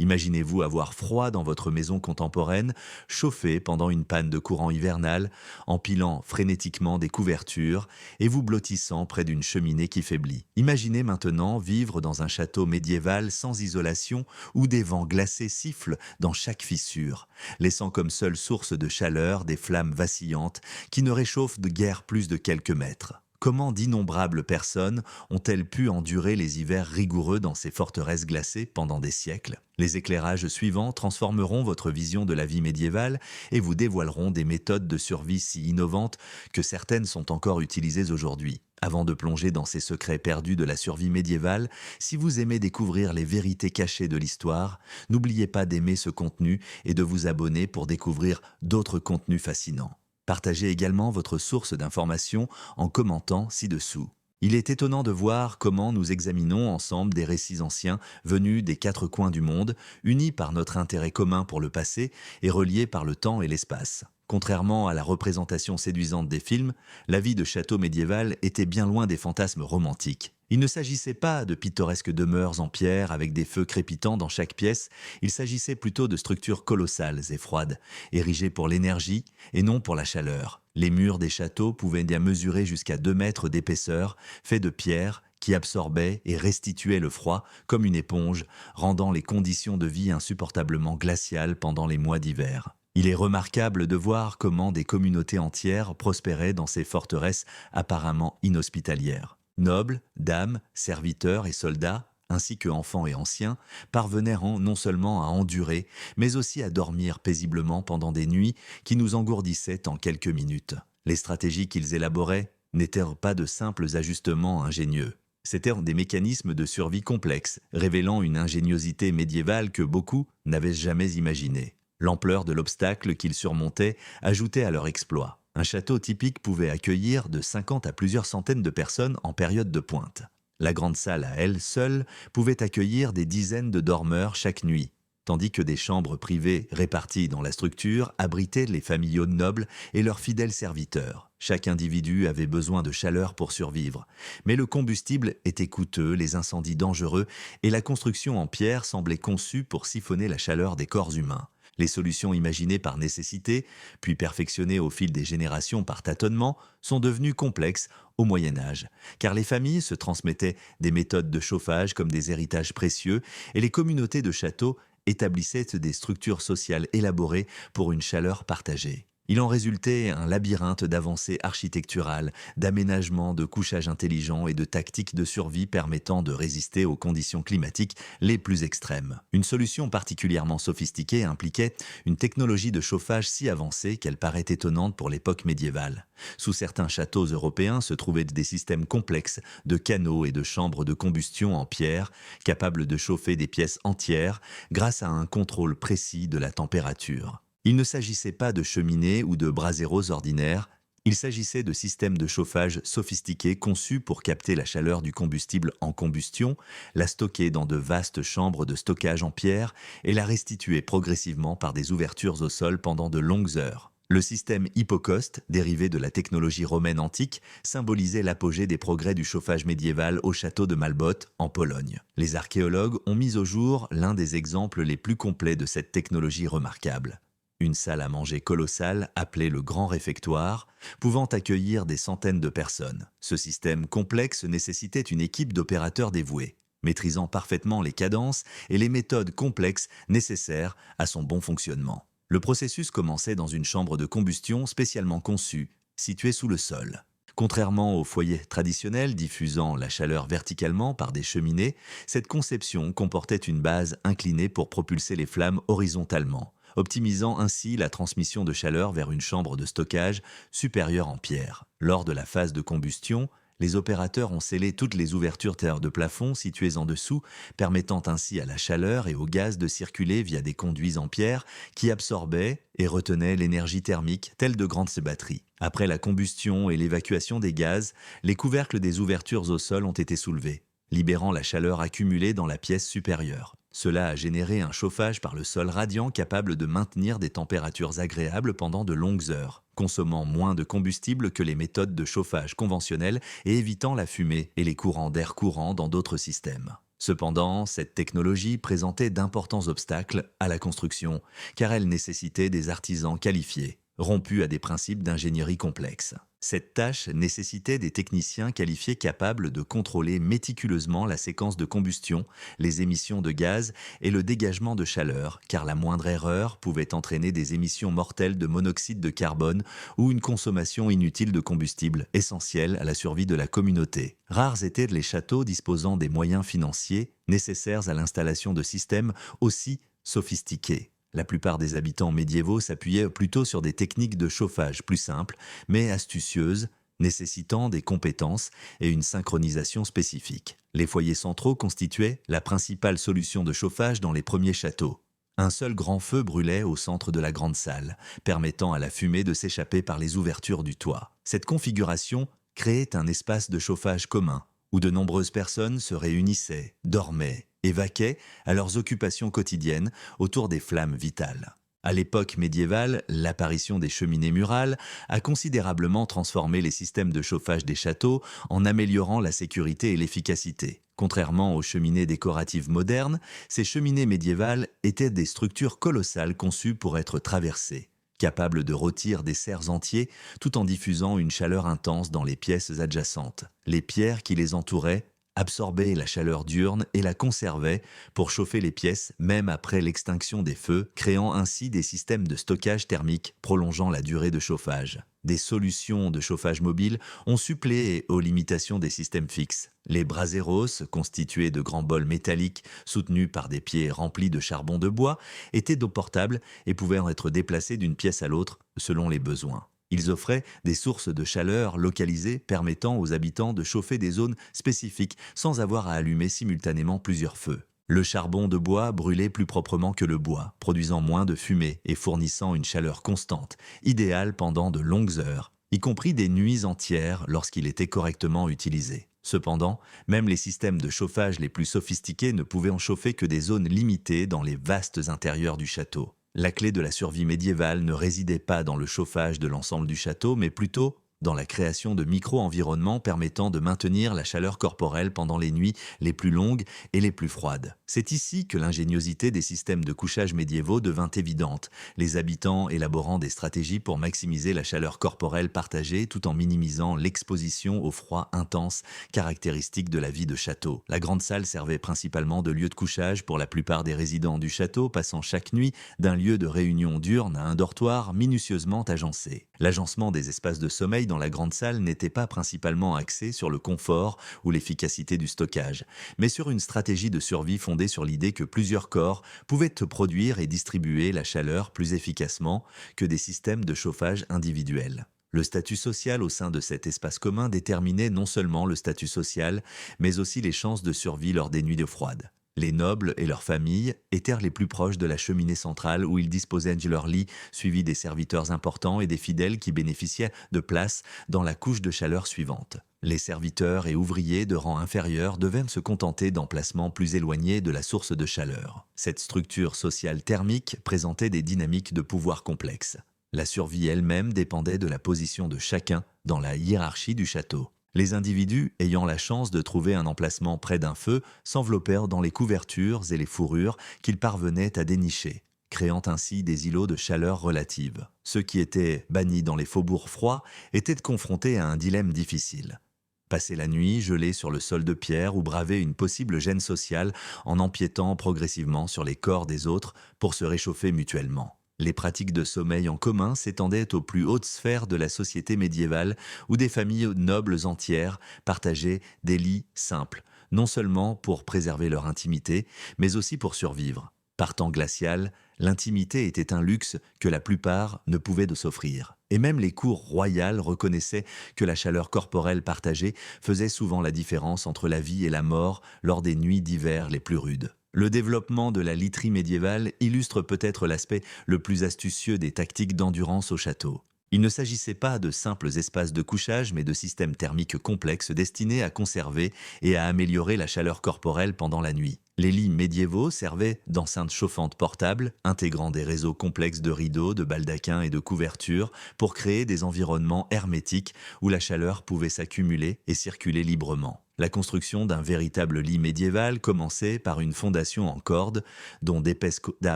Imaginez-vous avoir froid dans votre maison contemporaine, chauffée pendant une panne de courant hivernal, empilant frénétiquement des couvertures et vous blottissant près d'une cheminée qui faiblit. Imaginez maintenant vivre dans un château médiéval sans isolation où des vents glacés sifflent dans chaque fissure, laissant comme seule source de chaleur des flammes vacillantes qui ne réchauffent de guère plus de quelques mètres. Comment d'innombrables personnes ont-elles pu endurer les hivers rigoureux dans ces forteresses glacées pendant des siècles? Les éclairages suivants transformeront votre vision de la vie médiévale et vous dévoileront des méthodes de survie si innovantes que certaines sont encore utilisées aujourd'hui. Avant de plonger dans ces secrets perdus de la survie médiévale, si vous aimez découvrir les vérités cachées de l'histoire, n'oubliez pas d'aimer ce contenu et de vous abonner pour découvrir d'autres contenus fascinants. Partagez également votre source d'information en commentant ci-dessous. Il est étonnant de voir comment nous examinons ensemble des récits anciens venus des quatre coins du monde, unis par notre intérêt commun pour le passé et reliés par le temps et l'espace. Contrairement à la représentation séduisante des films, la vie de château médiéval était bien loin des fantasmes romantiques. Il ne s'agissait pas de pittoresques demeures en pierre avec des feux crépitants dans chaque pièce, il s'agissait plutôt de structures colossales et froides, érigées pour l'énergie et non pour la chaleur. Les murs des châteaux pouvaient bien mesurer jusqu'à 2 mètres d'épaisseur, faits de pierre, qui absorbait et restituait le froid comme une éponge, rendant les conditions de vie insupportablement glaciales pendant les mois d'hiver. Il est remarquable de voir comment des communautés entières prospéraient dans ces forteresses apparemment inhospitalières. Nobles, dames, serviteurs et soldats, ainsi que enfants et anciens, parvenaient non seulement à endurer, mais aussi à dormir paisiblement pendant des nuits qui nous engourdissaient en quelques minutes. Les stratégies qu'ils élaboraient n'étaient pas de simples ajustements ingénieux. C'étaient des mécanismes de survie complexes, révélant une ingéniosité médiévale que beaucoup n'avaient jamais imaginée. L'ampleur de l'obstacle qu'ils surmontaient ajoutait à leur exploit. Un château typique pouvait accueillir de 50 à plusieurs centaines de personnes en période de pointe. La grande salle à elle seule pouvait accueillir des dizaines de dormeurs chaque nuit, tandis que des chambres privées réparties dans la structure abritaient les familiaux nobles et leurs fidèles serviteurs. Chaque individu avait besoin de chaleur pour survivre, mais le combustible était coûteux, les incendies dangereux et la construction en pierre semblait conçue pour siphonner la chaleur des corps humains. Les solutions imaginées par nécessité, puis perfectionnées au fil des générations par tâtonnement, sont devenues complexes au Moyen Âge, car les familles se transmettaient des méthodes de chauffage comme des héritages précieux et les communautés de châteaux établissaient des structures sociales élaborées pour une chaleur partagée. Il en résultait un labyrinthe d'avancées architecturales, d'aménagements, de couchages intelligents et de tactiques de survie permettant de résister aux conditions climatiques les plus extrêmes. Une solution particulièrement sophistiquée impliquait une technologie de chauffage si avancée qu'elle paraît étonnante pour l'époque médiévale. Sous certains châteaux européens se trouvaient des systèmes complexes de canaux et de chambres de combustion en pierre, capables de chauffer des pièces entières grâce à un contrôle précis de la température. Il ne s'agissait pas de cheminées ou de braseros ordinaires, il s'agissait de systèmes de chauffage sophistiqués conçus pour capter la chaleur du combustible en combustion, la stocker dans de vastes chambres de stockage en pierre et la restituer progressivement par des ouvertures au sol pendant de longues heures. Le système hypocauste, dérivé de la technologie romaine antique, symbolisait l'apogée des progrès du chauffage médiéval au château de Malbotte, en Pologne. Les archéologues ont mis au jour l'un des exemples les plus complets de cette technologie remarquable. Une salle à manger colossale, appelée le Grand Réfectoire, pouvant accueillir des centaines de personnes. Ce système complexe nécessitait une équipe d'opérateurs dévoués, maîtrisant parfaitement les cadences et les méthodes complexes nécessaires à son bon fonctionnement. Le processus commençait dans une chambre de combustion spécialement conçue, située sous le sol. Contrairement au foyer traditionnel diffusant la chaleur verticalement par des cheminées, cette conception comportait une base inclinée pour propulser les flammes horizontalement, optimisant ainsi la transmission de chaleur vers une chambre de stockage supérieure en pierre. Lors de la phase de combustion, les opérateurs ont scellé toutes les ouvertures de plafond situées en dessous, permettant ainsi à la chaleur et au gaz de circuler via des conduits en pierre qui absorbaient et retenaient l'énergie thermique telle de grandes batteries. Après la combustion et l'évacuation des gaz, les couvercles des ouvertures au sol ont été soulevés, libérant la chaleur accumulée dans la pièce supérieure. Cela a généré un chauffage par le sol radiant capable de maintenir des températures agréables pendant de longues heures, consommant moins de combustible que les méthodes de chauffage conventionnelles et évitant la fumée et les courants d'air courant dans d'autres systèmes. Cependant, cette technologie présentait d'importants obstacles à la construction, car elle nécessitait des artisans qualifiés, rompus à des principes d'ingénierie complexes. Cette tâche nécessitait des techniciens qualifiés capables de contrôler méticuleusement la séquence de combustion, les émissions de gaz et le dégagement de chaleur, car la moindre erreur pouvait entraîner des émissions mortelles de monoxyde de carbone ou une consommation inutile de combustible, essentielle à la survie de la communauté. Rares étaient les châteaux disposant des moyens financiers nécessaires à l'installation de systèmes aussi sophistiqués. La plupart des habitants médiévaux s'appuyaient plutôt sur des techniques de chauffage plus simples, mais astucieuses, nécessitant des compétences et une synchronisation spécifique. Les foyers centraux constituaient la principale solution de chauffage dans les premiers châteaux. Un seul grand feu brûlait au centre de la grande salle, permettant à la fumée de s'échapper par les ouvertures du toit. Cette configuration créait un espace de chauffage commun, où de nombreuses personnes se réunissaient, dormaient et vaquaient à leurs occupations quotidiennes autour des flammes vitales. À l'époque médiévale, l'apparition des cheminées murales a considérablement transformé les systèmes de chauffage des châteaux en améliorant la sécurité et l'efficacité. Contrairement aux cheminées décoratives modernes, ces cheminées médiévales étaient des structures colossales conçues pour être traversées, capables de rôtir des serres entiers tout en diffusant une chaleur intense dans les pièces adjacentes. Les pierres qui les entouraient absorbaient la chaleur diurne et la conservaient pour chauffer les pièces même après l'extinction des feux, créant ainsi des systèmes de stockage thermique prolongeant la durée de chauffage. Des solutions de chauffage mobile ont suppléé aux limitations des systèmes fixes. Les braseros, constitués de grands bols métalliques soutenus par des pieds remplis de charbon de bois, étaient d'eau portable et pouvaient être déplacés d'une pièce à l'autre selon les besoins. Ils offraient des sources de chaleur localisées permettant aux habitants de chauffer des zones spécifiques sans avoir à allumer simultanément plusieurs feux. Le charbon de bois brûlait plus proprement que le bois, produisant moins de fumée et fournissant une chaleur constante, idéale pendant de longues heures, y compris des nuits entières lorsqu'il était correctement utilisé. Cependant, même les systèmes de chauffage les plus sophistiqués ne pouvaient en chauffer que des zones limitées dans les vastes intérieurs du château. La clé de la survie médiévale ne résidait pas dans le chauffage de l'ensemble du château, mais plutôt dans la création de micro-environnements permettant de maintenir la chaleur corporelle pendant les nuits les plus longues et les plus froides. C'est ici que l'ingéniosité des systèmes de couchage médiévaux devint évidente, les habitants élaborant des stratégies pour maximiser la chaleur corporelle partagée tout en minimisant l'exposition au froid intense caractéristique de la vie de château. La grande salle servait principalement de lieu de couchage pour la plupart des résidents du château, passant chaque nuit d'un lieu de réunion diurne à un dortoir minutieusement agencé. L'agencement des espaces de sommeil dans la grande salle n'était pas principalement axé sur le confort ou l'efficacité du stockage, mais sur une stratégie de survie fondée sur l'idée que plusieurs corps pouvaient produire et distribuer la chaleur plus efficacement que des systèmes de chauffage individuels. Le statut social au sein de cet espace commun déterminait non seulement le statut social, mais aussi les chances de survie lors des nuits froides. Les nobles et leurs familles étaient les plus proches de la cheminée centrale où ils disposaient de leur lit, suivis des serviteurs importants et des fidèles qui bénéficiaient de place dans la couche de chaleur suivante. Les serviteurs et ouvriers de rang inférieur devaient se contenter d'emplacements plus éloignés de la source de chaleur. Cette structure sociale thermique présentait des dynamiques de pouvoir complexes. La survie elle-même dépendait de la position de chacun dans la hiérarchie du château. Les individus ayant la chance de trouver un emplacement près d'un feu s'enveloppèrent dans les couvertures et les fourrures qu'ils parvenaient à dénicher, créant ainsi des îlots de chaleur relative. Ceux qui étaient bannis dans les faubourgs froids étaient confrontés à un dilemme difficile. Passer la nuit gelés sur le sol de pierre ou braver une possible gêne sociale en empiétant progressivement sur les corps des autres pour se réchauffer mutuellement. Les pratiques de sommeil en commun s'étendaient aux plus hautes sphères de la société médiévale où des familles nobles entières partageaient des lits simples, non seulement pour préserver leur intimité, mais aussi pour survivre. Par temps glacial, l'intimité était un luxe que la plupart ne pouvaient s'offrir. Et même les cours royales reconnaissaient que la chaleur corporelle partagée faisait souvent la différence entre la vie et la mort lors des nuits d'hiver les plus rudes. Le développement de la literie médiévale illustre peut-être l'aspect le plus astucieux des tactiques d'endurance au château. Il ne s'agissait pas de simples espaces de couchage, mais de systèmes thermiques complexes destinés à conserver et à améliorer la chaleur corporelle pendant la nuit. Les lits médiévaux servaient d'enceintes chauffantes portables, intégrant des réseaux complexes de rideaux, de baldaquins et de couvertures pour créer des environnements hermétiques où la chaleur pouvait s'accumuler et circuler librement. La construction d'un véritable lit médiéval commençait par une fondation en corde, dont d'épaisses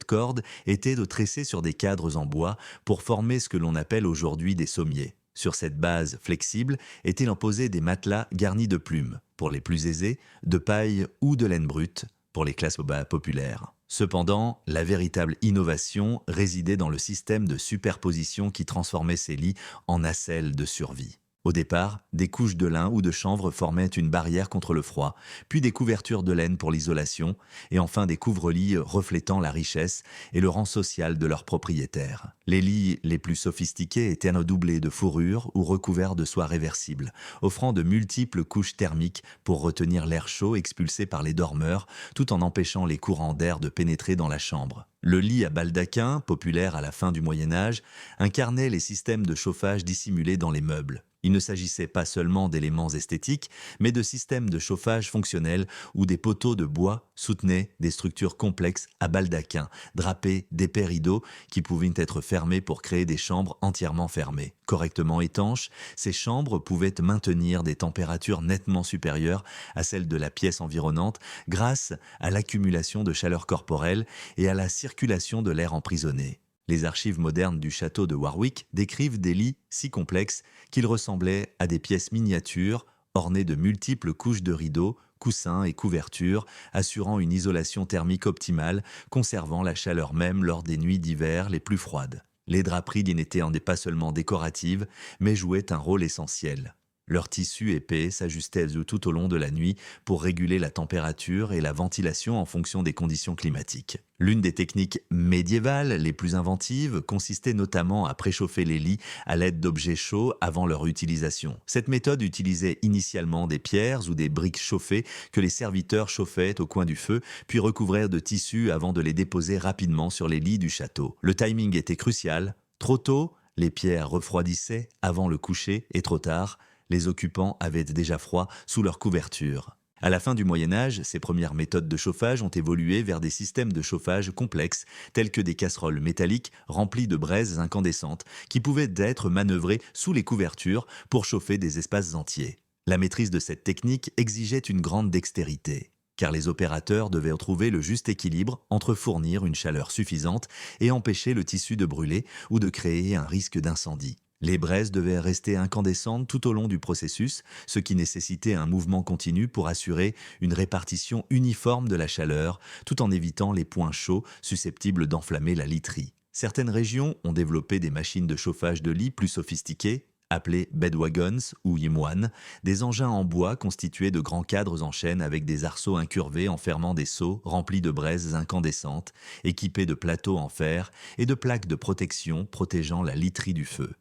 cordes étaient tressées sur des cadres en bois pour former ce que l'on appelle aujourd'hui des sommiers. Sur cette base flexible étaient imposés des matelas garnis de plumes, pour les plus aisés, de paille ou de laine brute, pour les classes populaires. Cependant, la véritable innovation résidait dans le système de superposition qui transformait ces lits en nacelles de survie. Au départ, des couches de lin ou de chanvre formaient une barrière contre le froid, puis des couvertures de laine pour l'isolation, et enfin des couvre-lits reflétant la richesse et le rang social de leurs propriétaires. Les lits les plus sophistiqués étaient doublés de fourrure ou recouverts de soie réversible, offrant de multiples couches thermiques pour retenir l'air chaud expulsé par les dormeurs, tout en empêchant les courants d'air de pénétrer dans la chambre. Le lit à baldaquin, populaire à la fin du Moyen-Âge, incarnait les systèmes de chauffage dissimulés dans les meubles. Il ne s'agissait pas seulement d'éléments esthétiques, mais de systèmes de chauffage fonctionnels où des poteaux de bois soutenaient des structures complexes à baldaquin, drapées d'épais rideaux qui pouvaient être fermés pour créer des chambres entièrement fermées. Correctement étanches, ces chambres pouvaient maintenir des températures nettement supérieures à celles de la pièce environnante grâce à l'accumulation de chaleur corporelle et à la circulation de l'air emprisonné. Les archives modernes du château de Warwick décrivent des lits si complexes qu'ils ressemblaient à des pièces miniatures ornées de multiples couches de rideaux, coussins et couvertures, assurant une isolation thermique optimale, conservant la chaleur même lors des nuits d'hiver les plus froides. Les draperies n'étaient pas seulement décoratives, mais jouaient un rôle essentiel. Leur tissu épais s'ajustait tout au long de la nuit pour réguler la température et la ventilation en fonction des conditions climatiques. L'une des techniques médiévales les plus inventives consistait notamment à préchauffer les lits à l'aide d'objets chauds avant leur utilisation. Cette méthode utilisait initialement des pierres ou des briques chauffées que les serviteurs chauffaient au coin du feu, puis recouvraient de tissu avant de les déposer rapidement sur les lits du château. Le timing était crucial. Trop tôt, les pierres refroidissaient avant le coucher et trop tard, les occupants avaient déjà froid sous leur couverture. À la fin du Moyen-Âge, ces premières méthodes de chauffage ont évolué vers des systèmes de chauffage complexes, tels que des casseroles métalliques remplies de braises incandescentes, qui pouvaient être manœuvrées sous les couvertures pour chauffer des espaces entiers. La maîtrise de cette technique exigeait une grande dextérité, car les opérateurs devaient trouver le juste équilibre entre fournir une chaleur suffisante et empêcher le tissu de brûler ou de créer un risque d'incendie. Les braises devaient rester incandescentes tout au long du processus, ce qui nécessitait un mouvement continu pour assurer une répartition uniforme de la chaleur, tout en évitant les points chauds susceptibles d'enflammer la literie. Certaines régions ont développé des machines de chauffage de lit plus sophistiquées, appelées bedwagons ou yimoines, des engins en bois constitués de grands cadres en chêne avec des arceaux incurvés enfermant des seaux remplis de braises incandescentes, équipés de plateaux en fer et de plaques de protection protégeant la literie du feu.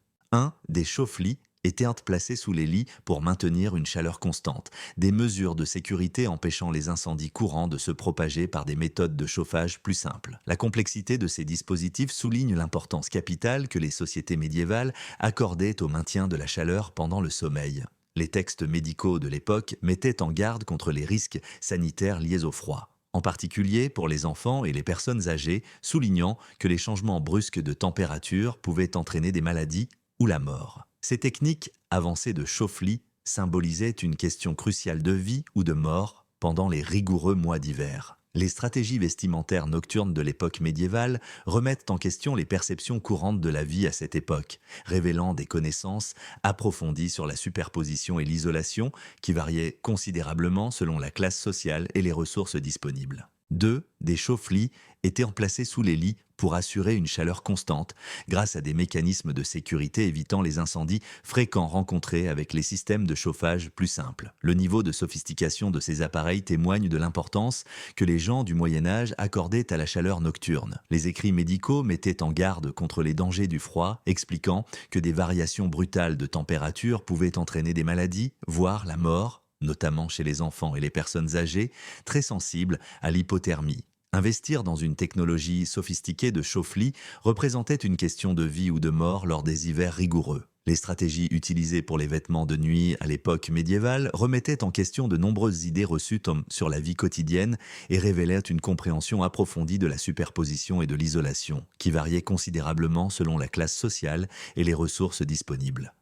Des chauffe-lits étaient placés sous les lits pour maintenir une chaleur constante, des mesures de sécurité empêchant les incendies courants de se propager par des méthodes de chauffage plus simples. La complexité de ces dispositifs souligne l'importance capitale que les sociétés médiévales accordaient au maintien de la chaleur pendant le sommeil. Les textes médicaux de l'époque mettaient en garde contre les risques sanitaires liés au froid, en particulier pour les enfants et les personnes âgées, soulignant que les changements brusques de température pouvaient entraîner des maladies ou la mort. Ces techniques avancées de chauffe-lit symbolisaient une question cruciale de vie ou de mort pendant les rigoureux mois d'hiver. Les stratégies vestimentaires nocturnes de l'époque médiévale remettent en question les perceptions courantes de la vie à cette époque, révélant des connaissances approfondies sur la superposition et l'isolation qui variaient considérablement selon la classe sociale et les ressources disponibles. Des chauffe-lits étaient placés sous les lits pour assurer une chaleur constante grâce à des mécanismes de sécurité évitant les incendies fréquents rencontrés avec les systèmes de chauffage plus simples. Le niveau de sophistication de ces appareils témoigne de l'importance que les gens du Moyen-Âge accordaient à la chaleur nocturne. Les écrits médicaux mettaient en garde contre les dangers du froid, expliquant que des variations brutales de température pouvaient entraîner des maladies, voire la mort, notamment chez les enfants et les personnes âgées, très sensibles à l'hypothermie. Investir dans une technologie sophistiquée de chauffe-lit représentait une question de vie ou de mort lors des hivers rigoureux. Les stratégies utilisées pour les vêtements de nuit à l'époque médiévale remettaient en question de nombreuses idées reçues sur la vie quotidienne et révélaient une compréhension approfondie de la superposition et de l'isolation, qui variait considérablement selon la classe sociale et les ressources disponibles.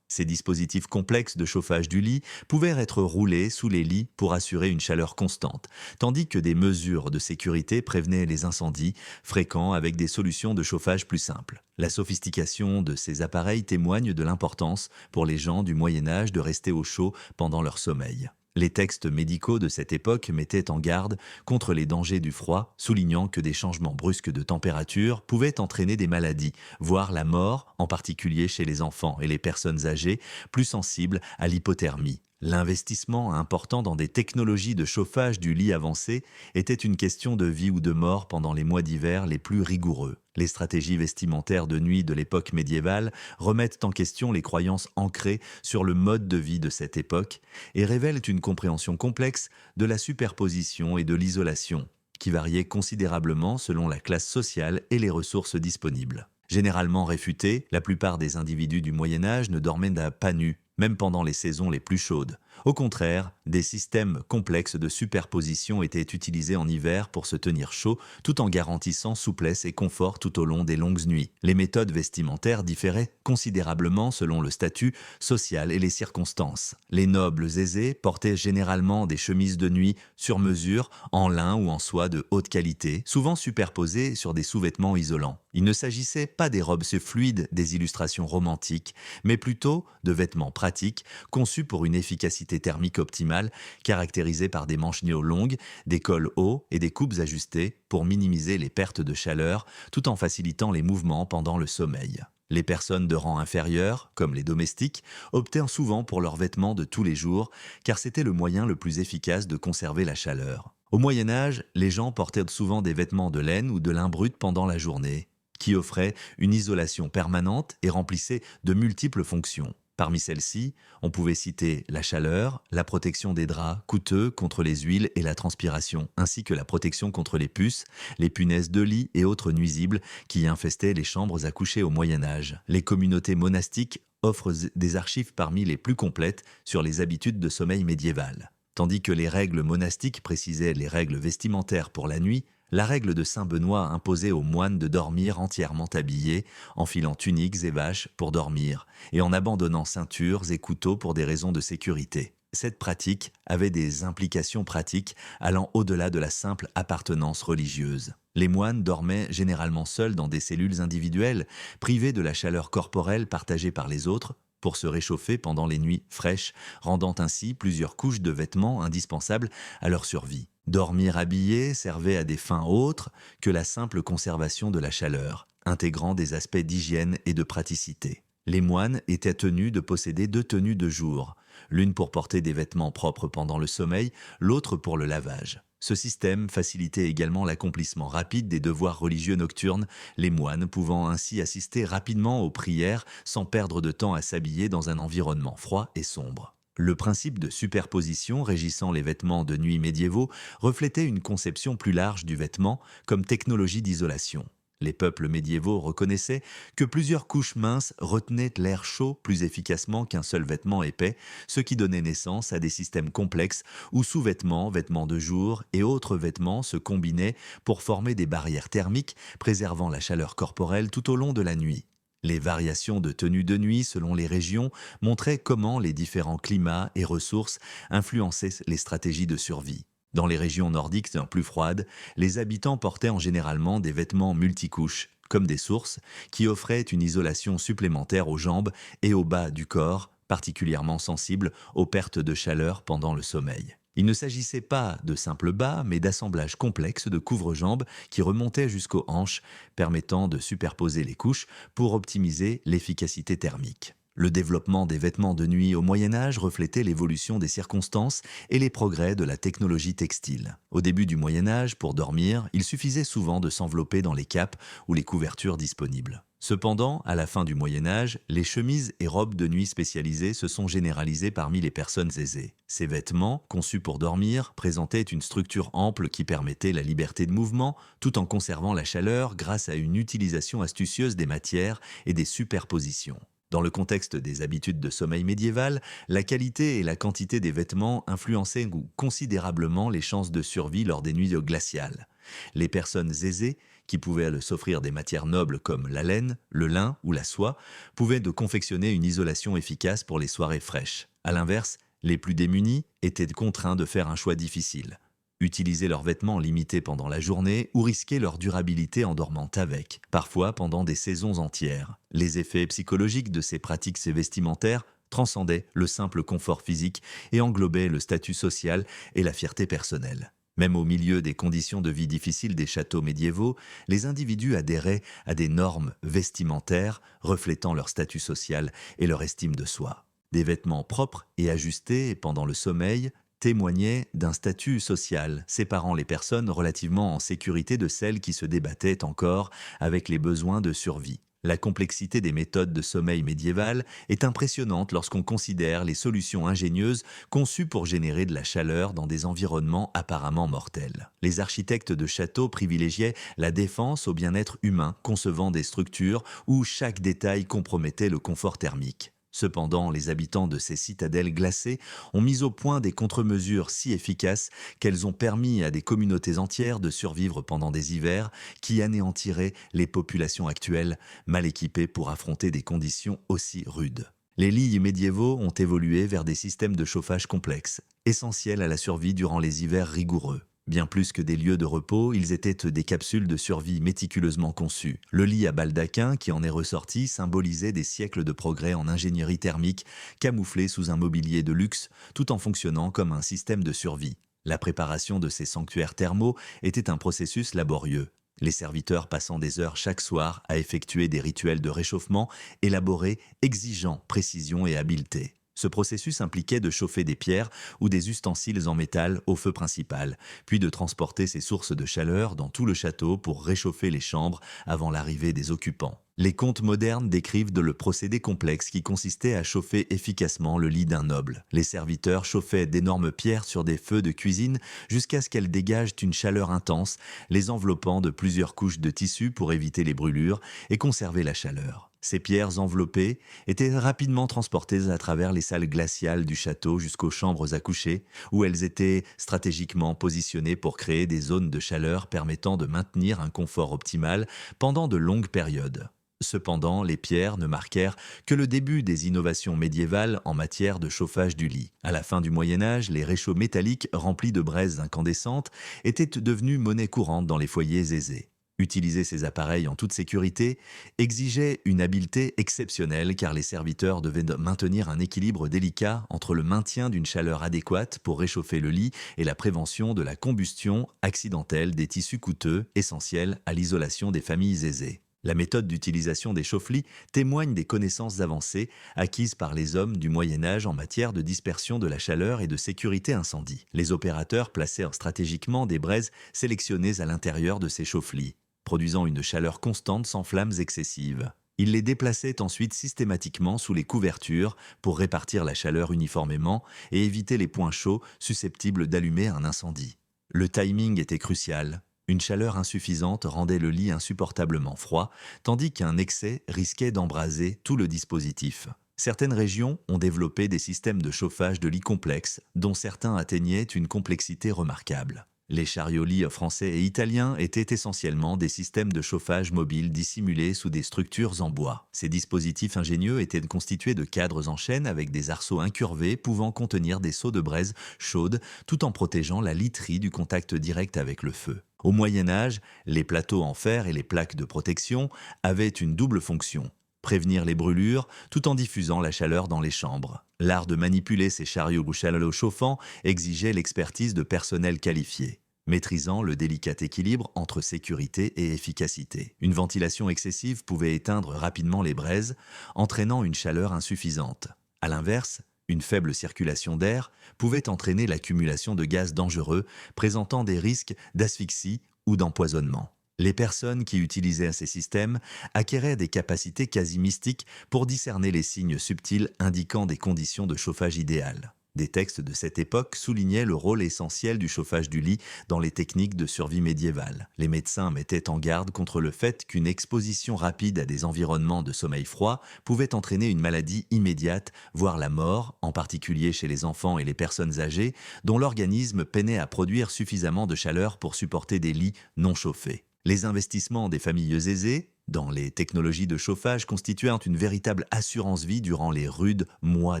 Ces dispositifs complexes de chauffage du lit pouvaient être roulés sous les lits pour assurer une chaleur constante, tandis que des mesures de sécurité prévenaient les incendies, fréquents avec des solutions de chauffage plus simples. La sophistication de ces appareils témoigne de l'importance pour les gens du Moyen Âge de rester au chaud pendant leur sommeil. Les textes médicaux de cette époque mettaient en garde contre les dangers du froid, soulignant que des changements brusques de température pouvaient entraîner des maladies, voire la mort, en particulier chez les enfants et les personnes âgées plus sensibles à l'hypothermie. L'investissement important dans des technologies de chauffage du lit avancées était une question de vie ou de mort pendant les mois d'hiver les plus rigoureux. Les stratégies vestimentaires de nuit de l'époque médiévale remettent en question les croyances ancrées sur le mode de vie de cette époque et révèlent une compréhension complexe de la superposition et de l'isolation, qui variait considérablement selon la classe sociale et les ressources disponibles. Généralement réfutés, la plupart des individus du Moyen Âge ne dormaient pas nus, même pendant les saisons les plus chaudes. Au contraire, des systèmes complexes de superposition étaient utilisés en hiver pour se tenir chaud, tout en garantissant souplesse et confort tout au long des longues nuits. Les méthodes vestimentaires différaient considérablement selon le statut social et les circonstances. Les nobles aisés portaient généralement des chemises de nuit sur mesure, en lin ou en soie de haute qualité, souvent superposées sur des sous-vêtements isolants. Il ne s'agissait pas des robes fluides des illustrations romantiques, mais plutôt de vêtements pratiques, conçus pour une efficacité thermique optimale, caractérisée par des manches longues, des cols hauts et des coupes ajustées pour minimiser les pertes de chaleur, tout en facilitant les mouvements pendant le sommeil. Les personnes de rang inférieur, comme les domestiques, optaient souvent pour leurs vêtements de tous les jours, car c'était le moyen le plus efficace de conserver la chaleur. Au Moyen Âge, les gens portaient souvent des vêtements de laine ou de lin brut pendant la journée, qui offraient une isolation permanente et remplissaient de multiples fonctions. Parmi celles-ci, on pouvait citer la chaleur, la protection des draps coûteux contre les huiles et la transpiration, ainsi que la protection contre les puces, les punaises de lit et autres nuisibles qui infestaient les chambres à coucher au Moyen Âge. Les communautés monastiques offrent des archives parmi les plus complètes sur les habitudes de sommeil médiévales. Tandis que les règles monastiques précisaient les règles vestimentaires pour la nuit, la règle de saint Benoît imposait aux moines de dormir entièrement habillés, enfilant tuniques et bâches pour dormir, et en abandonnant ceintures et couteaux pour des raisons de sécurité. Cette pratique avait des implications pratiques allant au-delà de la simple appartenance religieuse. Les moines dormaient généralement seuls dans des cellules individuelles, privés de la chaleur corporelle partagée par les autres, pour se réchauffer pendant les nuits fraîches, rendant ainsi plusieurs couches de vêtements indispensables à leur survie. Dormir habillé servait à des fins autres que la simple conservation de la chaleur, intégrant des aspects d'hygiène et de praticité. Les moines étaient tenus de posséder 2 tenues de jour, l'une pour porter des vêtements propres pendant le sommeil, l'autre pour le lavage. Ce système facilitait également l'accomplissement rapide des devoirs religieux nocturnes, les moines pouvant ainsi assister rapidement aux prières sans perdre de temps à s'habiller dans un environnement froid et sombre. Le principe de superposition régissant les vêtements de nuit médiévaux reflétait une conception plus large du vêtement comme technologie d'isolation. Les peuples médiévaux reconnaissaient que plusieurs couches minces retenaient l'air chaud plus efficacement qu'un seul vêtement épais, ce qui donnait naissance à des systèmes complexes où sous-vêtements, vêtements de jour et autres vêtements se combinaient pour former des barrières thermiques préservant la chaleur corporelle tout au long de la nuit. Les variations de tenue de nuit selon les régions montraient comment les différents climats et ressources influençaient les stratégies de survie. Dans les régions nordiques plus froides, les habitants portaient généralement des vêtements multicouches, comme des sources, qui offraient une isolation supplémentaire aux jambes et au bas du corps, particulièrement sensibles aux pertes de chaleur pendant le sommeil. Il ne s'agissait pas de simples bas, mais d'assemblages complexes de couvre-jambes qui remontaient jusqu'aux hanches, permettant de superposer les couches pour optimiser l'efficacité thermique. Le développement des vêtements de nuit au Moyen Âge reflétait l'évolution des circonstances et les progrès de la technologie textile. Au début du Moyen Âge, pour dormir, il suffisait souvent de s'envelopper dans les capes ou les couvertures disponibles. Cependant, à la fin du Moyen Âge, les chemises et robes de nuit spécialisées se sont généralisées parmi les personnes aisées. Ces vêtements, conçus pour dormir, présentaient une structure ample qui permettait la liberté de mouvement, tout en conservant la chaleur grâce à une utilisation astucieuse des matières et des superpositions. Dans le contexte des habitudes de sommeil médiévales, la qualité et la quantité des vêtements influençaient considérablement les chances de survie lors des nuits glaciales. Les personnes aisées, qui pouvaient s'offrir des matières nobles comme la laine, le lin ou la soie, pouvaient confectionner une isolation efficace pour les soirées fraîches. A l'inverse, les plus démunis étaient contraints de faire un choix difficile. Utiliser leurs vêtements limités pendant la journée ou risquer leur durabilité en dormant avec, parfois pendant des saisons entières. Les effets psychologiques de ces pratiques vestimentaires transcendaient le simple confort physique et englobaient le statut social et la fierté personnelle. Même au milieu des conditions de vie difficiles des châteaux médiévaux, les individus adhéraient à des normes vestimentaires reflétant leur statut social et leur estime de soi. Des vêtements propres et ajustés pendant le sommeil témoignaient d'un statut social, séparant les personnes relativement en sécurité de celles qui se débattaient encore avec les besoins de survie. La complexité des méthodes de sommeil médiévales est impressionnante lorsqu'on considère les solutions ingénieuses conçues pour générer de la chaleur dans des environnements apparemment mortels. Les architectes de châteaux privilégiaient la défense au bien-être humain, concevant des structures où chaque détail compromettait le confort thermique. Cependant, les habitants de ces citadelles glacées ont mis au point des contre-mesures si efficaces qu'elles ont permis à des communautés entières de survivre pendant des hivers qui anéantiraient les populations actuelles, mal équipées pour affronter des conditions aussi rudes. Les lits médiévaux ont évolué vers des systèmes de chauffage complexes, essentiels à la survie durant les hivers rigoureux. Bien plus que des lieux de repos, ils étaient des capsules de survie méticuleusement conçues. Le lit à baldaquin qui en est ressorti symbolisait des siècles de progrès en ingénierie thermique, camouflés sous un mobilier de luxe, tout en fonctionnant comme un système de survie. La préparation de ces sanctuaires thermaux était un processus laborieux. Les serviteurs passant des heures chaque soir à effectuer des rituels de réchauffement élaborés, exigeant précision et habileté. Ce processus impliquait de chauffer des pierres ou des ustensiles en métal au feu principal, puis de transporter ces sources de chaleur dans tout le château pour réchauffer les chambres avant l'arrivée des occupants. Les contes modernes décrivent le procédé complexe qui consistait à chauffer efficacement le lit d'un noble. Les serviteurs chauffaient d'énormes pierres sur des feux de cuisine jusqu'à ce qu'elles dégagent une chaleur intense, les enveloppant de plusieurs couches de tissu pour éviter les brûlures et conserver la chaleur. Ces pierres enveloppées étaient rapidement transportées à travers les salles glaciales du château jusqu'aux chambres à coucher, où elles étaient stratégiquement positionnées pour créer des zones de chaleur permettant de maintenir un confort optimal pendant de longues périodes. Cependant, les pierres ne marquèrent que le début des innovations médiévales en matière de chauffage du lit. À la fin du Moyen-Âge, les réchauds métalliques remplis de braises incandescentes étaient devenus monnaie courante dans les foyers aisés. Utiliser ces appareils en toute sécurité exigeait une habileté exceptionnelle car les serviteurs devaient maintenir un équilibre délicat entre le maintien d'une chaleur adéquate pour réchauffer le lit et la prévention de la combustion accidentelle des tissus coûteux essentiels à l'isolation des familles aisées. La méthode d'utilisation des chauffe-lits témoigne des connaissances avancées acquises par les hommes du Moyen-Âge en matière de dispersion de la chaleur et de sécurité incendie. Les opérateurs placèrent stratégiquement des braises sélectionnées à l'intérieur de ces chauffe-lits, produisant une chaleur constante sans flammes excessives. Ils les déplaçaient ensuite systématiquement sous les couvertures pour répartir la chaleur uniformément et éviter les points chauds susceptibles d'allumer un incendie. Le timing était crucial. Une chaleur insuffisante rendait le lit insupportablement froid, tandis qu'un excès risquait d'embraser tout le dispositif. Certaines régions ont développé des systèmes de chauffage de lits complexes, dont certains atteignaient une complexité remarquable. Les chariots-lits français et italiens étaient essentiellement des systèmes de chauffage mobiles dissimulés sous des structures en bois. Ces dispositifs ingénieux étaient constitués de cadres en chêne avec des arceaux incurvés pouvant contenir des seaux de braise chaude tout en protégeant la literie du contact direct avec le feu. Au Moyen-Âge, les plateaux en fer et les plaques de protection avaient une double fonction: prévenir les brûlures tout en diffusant la chaleur dans les chambres. L'art de manipuler ces chariots ou chalumeaux chauffants exigeait l'expertise de personnel qualifié, maîtrisant le délicat équilibre entre sécurité et efficacité. Une ventilation excessive pouvait éteindre rapidement les braises, entraînant une chaleur insuffisante. À l'inverse, une faible circulation d'air pouvait entraîner l'accumulation de gaz dangereux, présentant des risques d'asphyxie ou d'empoisonnement. Les personnes qui utilisaient ces systèmes acquéraient des capacités quasi mystiques pour discerner les signes subtils indiquant des conditions de chauffage idéales. Des textes de cette époque soulignaient le rôle essentiel du chauffage du lit dans les techniques de survie médiévale. Les médecins mettaient en garde contre le fait qu'une exposition rapide à des environnements de sommeil froid pouvait entraîner une maladie immédiate, voire la mort, en particulier chez les enfants et les personnes âgées, dont l'organisme peinait à produire suffisamment de chaleur pour supporter des lits non chauffés. Les investissements des familles aisées dans les technologies de chauffage constituaient une véritable assurance-vie durant les rudes mois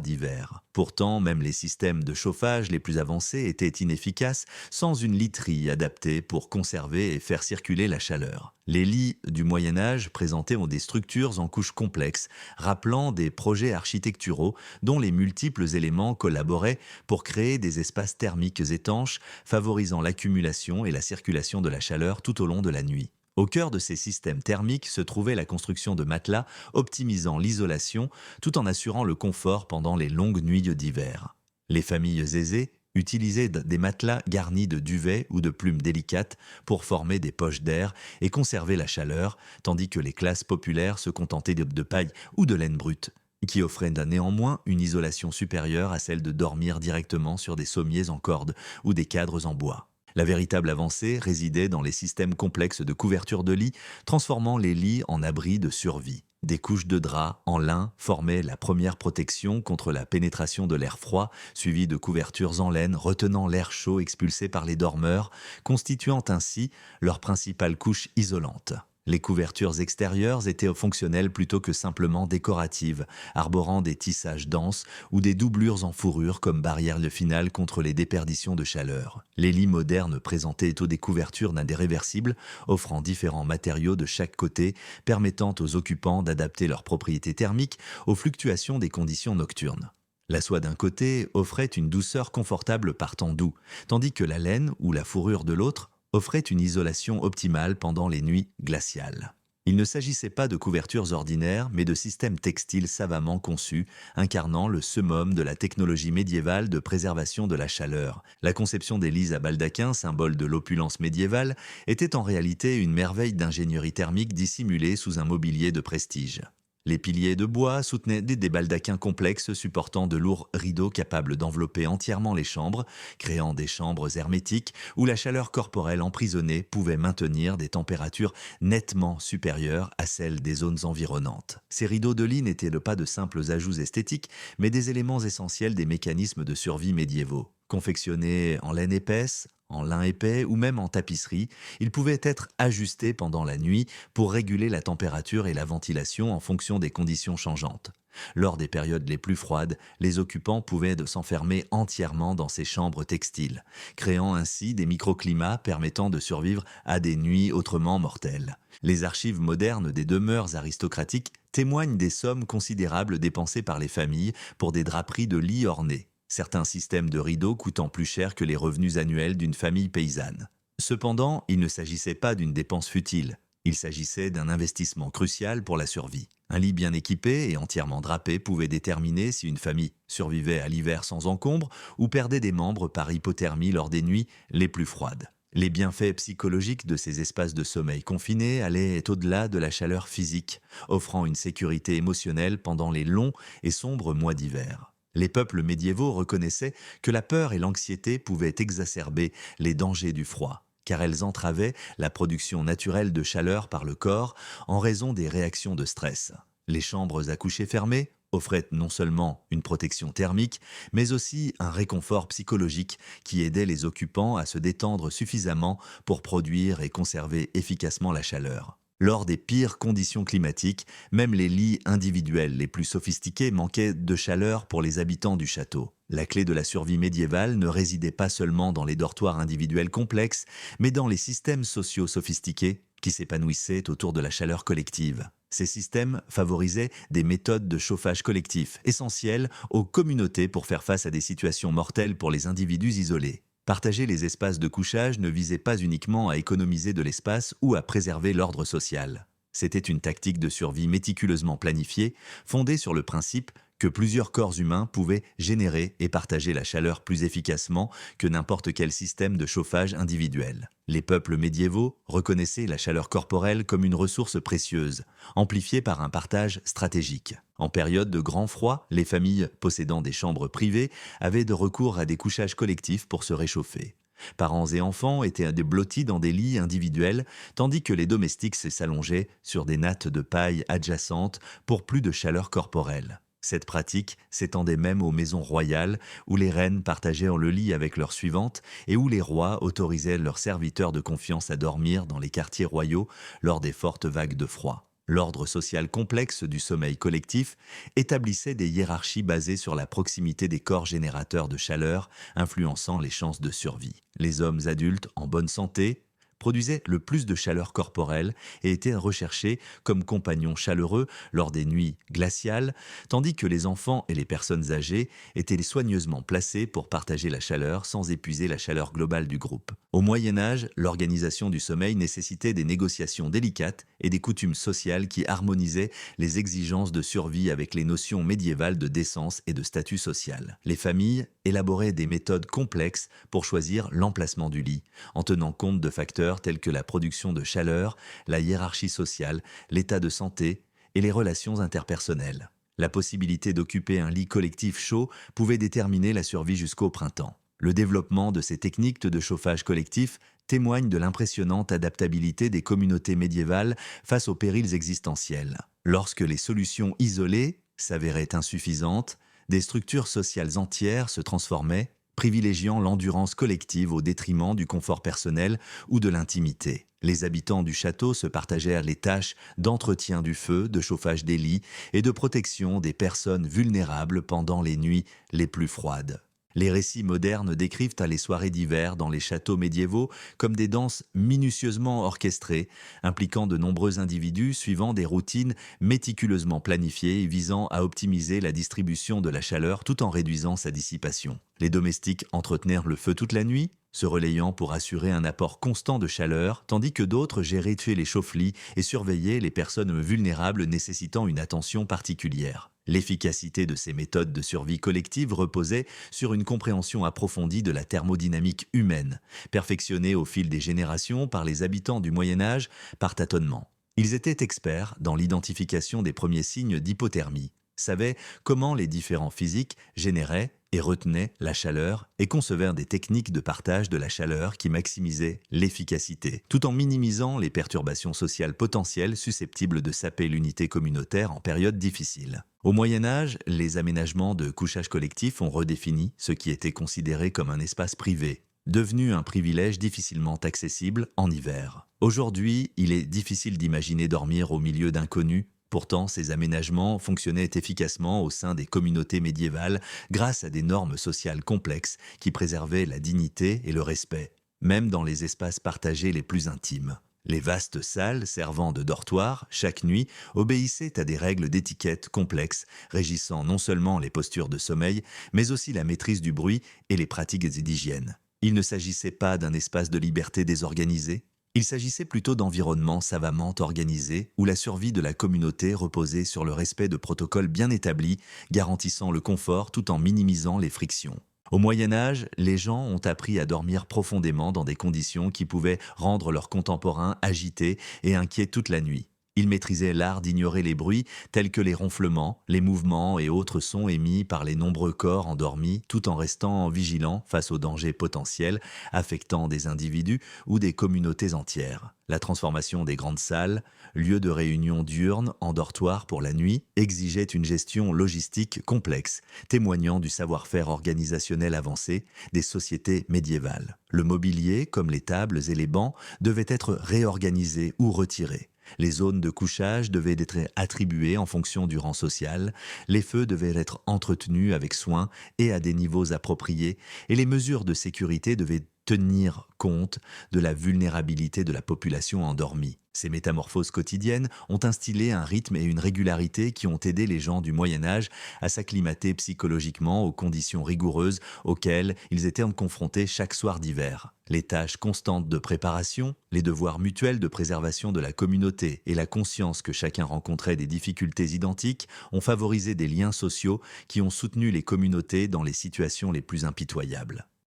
d'hiver. Pourtant, même les systèmes de chauffage les plus avancés étaient inefficaces sans une literie adaptée pour conserver et faire circuler la chaleur. Les lits du Moyen Âge présentés ont des structures en couches complexes, rappelant des projets architecturaux dont les multiples éléments collaboraient pour créer des espaces thermiques étanches, favorisant l'accumulation et la circulation de la chaleur tout au long de la nuit. Au cœur de ces systèmes thermiques se trouvait la construction de matelas optimisant l'isolation tout en assurant le confort pendant les longues nuits d'hiver. Les familles aisées utilisaient des matelas garnis de duvets ou de plumes délicates pour former des poches d'air et conserver la chaleur, tandis que les classes populaires se contentaient de paille ou de laine brute, qui offrait néanmoins une isolation supérieure à celle de dormir directement sur des sommiers en corde ou des cadres en bois. La véritable avancée résidait dans les systèmes complexes de couverture de lit, transformant les lits en abris de survie. Des couches de drap en lin formaient la première protection contre la pénétration de l'air froid, suivies de couvertures en laine retenant l'air chaud expulsé par les dormeurs, constituant ainsi leur principale couche isolante. Les couvertures extérieures étaient fonctionnelles plutôt que simplement décoratives, arborant des tissages denses ou des doublures en fourrure comme barrière finale contre les déperditions de chaleur. Les lits modernes présentaient des couvertures réversibles, offrant différents matériaux de chaque côté, permettant aux occupants d'adapter leurs propriétés thermiques aux fluctuations des conditions nocturnes. La soie d'un côté offrait une douceur confortable par temps doux, tandis que la laine ou la fourrure de l'autre offrait une isolation optimale pendant les nuits glaciales. Il ne s'agissait pas de couvertures ordinaires, mais de systèmes textiles savamment conçus, incarnant le summum de la technologie médiévale de préservation de la chaleur. La conception des lits à baldaquin, symbole de l'opulence médiévale, était en réalité une merveille d'ingénierie thermique dissimulée sous un mobilier de prestige. Les piliers de bois soutenaient des baldaquins complexes supportant de lourds rideaux capables d'envelopper entièrement les chambres, créant des chambres hermétiques où la chaleur corporelle emprisonnée pouvait maintenir des températures nettement supérieures à celles des zones environnantes. Ces rideaux de lit n'étaient pas de simples ajouts esthétiques, mais des éléments essentiels des mécanismes de survie médiévaux. Confectionnés en laine épaisse, en lin épais ou même en tapisserie, ils pouvaient être ajustés pendant la nuit pour réguler la température et la ventilation en fonction des conditions changeantes. Lors des périodes les plus froides, les occupants pouvaient s'enfermer entièrement dans ces chambres textiles, créant ainsi des microclimats permettant de survivre à des nuits autrement mortelles. Les archives modernes des demeures aristocratiques témoignent des sommes considérables dépensées par les familles pour des draperies de lits ornés, certains systèmes de rideaux coûtant plus cher que les revenus annuels d'une famille paysanne. Cependant, il ne s'agissait pas d'une dépense futile. Il s'agissait d'un investissement crucial pour la survie. Un lit bien équipé et entièrement drapé pouvait déterminer si une famille survivait à l'hiver sans encombre ou perdait des membres par hypothermie lors des nuits les plus froides. Les bienfaits psychologiques de ces espaces de sommeil confinés allaient au-delà de la chaleur physique, offrant une sécurité émotionnelle pendant les longs et sombres mois d'hiver. Les peuples médiévaux reconnaissaient que la peur et l'anxiété pouvaient exacerber les dangers du froid, car elles entravaient la production naturelle de chaleur par le corps en raison des réactions de stress. Les chambres à coucher fermées offraient non seulement une protection thermique, mais aussi un réconfort psychologique qui aidait les occupants à se détendre suffisamment pour produire et conserver efficacement la chaleur. Lors des pires conditions climatiques, même les lits individuels les plus sophistiqués manquaient de chaleur pour les habitants du château. La clé de la survie médiévale ne résidait pas seulement dans les dortoirs individuels complexes, mais dans les systèmes sociaux sophistiqués qui s'épanouissaient autour de la chaleur collective. Ces systèmes favorisaient des méthodes de chauffage collectif, essentielles aux communautés pour faire face à des situations mortelles pour les individus isolés. Partager les espaces de couchage ne visait pas uniquement à économiser de l'espace ou à préserver l'ordre social. C'était une tactique de survie méticuleusement planifiée, fondée sur le principe que plusieurs corps humains pouvaient générer et partager la chaleur plus efficacement que n'importe quel système de chauffage individuel. Les peuples médiévaux reconnaissaient la chaleur corporelle comme une ressource précieuse, amplifiée par un partage stratégique. En période de grand froid, les familles possédant des chambres privées avaient de recours à des couchages collectifs pour se réchauffer. Parents et enfants étaient blottis dans des lits individuels, tandis que les domestiques s'allongeaient sur des nattes de paille adjacentes pour plus de chaleur corporelle. Cette pratique s'étendait même aux maisons royales, où les reines partageaient le lit avec leurs suivantes et où les rois autorisaient leurs serviteurs de confiance à dormir dans les quartiers royaux lors des fortes vagues de froid. L'ordre social complexe du sommeil collectif établissait des hiérarchies basées sur la proximité des corps générateurs de chaleur, influençant les chances de survie. Les hommes adultes en bonne santé produisaient le plus de chaleur corporelle et étaient recherchés comme compagnons chaleureux lors des nuits glaciales, tandis que les enfants et les personnes âgées étaient soigneusement placés pour partager la chaleur sans épuiser la chaleur globale du groupe. Au Moyen Âge, l'organisation du sommeil nécessitait des négociations délicates et des coutumes sociales qui harmonisaient les exigences de survie avec les notions médiévales de décence et de statut social. Les familles élaboraient des méthodes complexes pour choisir l'emplacement du lit, en tenant compte de facteurs tels que la production de chaleur, la hiérarchie sociale, l'état de santé et les relations interpersonnelles. La possibilité d'occuper un lit collectif chaud pouvait déterminer la survie jusqu'au printemps. Le développement de ces techniques de chauffage collectif témoigne de l'impressionnante adaptabilité des communautés médiévales face aux périls existentiels. Lorsque les solutions isolées s'avéraient insuffisantes, des structures sociales entières se transformaient, privilégiant l'endurance collective au détriment du confort personnel ou de l'intimité. Les habitants du château se partagèrent les tâches d'entretien du feu, de chauffage des lits et de protection des personnes vulnérables pendant les nuits les plus froides. Les récits modernes décrivent les soirées d'hiver dans les châteaux médiévaux comme des danses minutieusement orchestrées, impliquant de nombreux individus suivant des routines méticuleusement planifiées et visant à optimiser la distribution de la chaleur tout en réduisant sa dissipation. Les domestiques entretenèrent le feu toute la nuit, se relayant pour assurer un apport constant de chaleur, tandis que d'autres géraient les chauffe-lits et surveillaient les personnes vulnérables nécessitant une attention particulière. L'efficacité de ces méthodes de survie collective reposait sur une compréhension approfondie de la thermodynamique humaine, perfectionnée au fil des générations par les habitants du Moyen Âge par tâtonnement. Ils étaient experts dans l'identification des premiers signes d'hypothermie, savaient comment les différents physiques généraient et retenaient la chaleur et concevèrent des techniques de partage de la chaleur qui maximisaient l'efficacité, tout en minimisant les perturbations sociales potentielles susceptibles de saper l'unité communautaire en période difficile. Au Moyen Âge, les aménagements de couchage collectif ont redéfini ce qui était considéré comme un espace privé, devenu un privilège difficilement accessible en hiver. Aujourd'hui, il est difficile d'imaginer dormir au milieu d'inconnus. Pourtant, ces aménagements fonctionnaient efficacement au sein des communautés médiévales grâce à des normes sociales complexes qui préservaient la dignité et le respect, même dans les espaces partagés les plus intimes. Les vastes salles servant de dortoir, chaque nuit, obéissaient à des règles d'étiquette complexes, régissant non seulement les postures de sommeil, mais aussi la maîtrise du bruit et les pratiques d'hygiène. Il ne s'agissait pas d'un espace de liberté désorganisé. Il s'agissait plutôt d'environnements savamment organisés où la survie de la communauté reposait sur le respect de protocoles bien établis, garantissant le confort tout en minimisant les frictions. Au Moyen Âge, les gens ont appris à dormir profondément dans des conditions qui pouvaient rendre leurs contemporains agités et inquiets toute la nuit. Ils maîtrisaient l'art d'ignorer les bruits tels que les ronflements, les mouvements et autres sons émis par les nombreux corps endormis tout en restant vigilants face aux dangers potentiels affectant des individus ou des communautés entières. La transformation des grandes salles, lieux de réunion diurnes en dortoirs pour la nuit, exigeait une gestion logistique complexe, témoignant du savoir-faire organisationnel avancé des sociétés médiévales. Le mobilier, comme les tables et les bancs, devait être réorganisé ou retiré. Les zones de couchage devaient être attribuées en fonction du rang social, les feux devaient être entretenus avec soin et à des niveaux appropriés, et les mesures de sécurité devaient tenir compte de la vulnérabilité de la population endormie. Ces métamorphoses quotidiennes ont instillé un rythme et une régularité qui ont aidé les gens du Moyen Âge à s'acclimater psychologiquement aux conditions rigoureuses auxquelles ils étaient confrontés chaque soir d'hiver. Les tâches constantes de préparation, les devoirs mutuels de préservation de la communauté et la conscience que chacun rencontrait des difficultés identiques ont favorisé des liens sociaux qui ont soutenu les communautés dans les situations les plus impitoyables.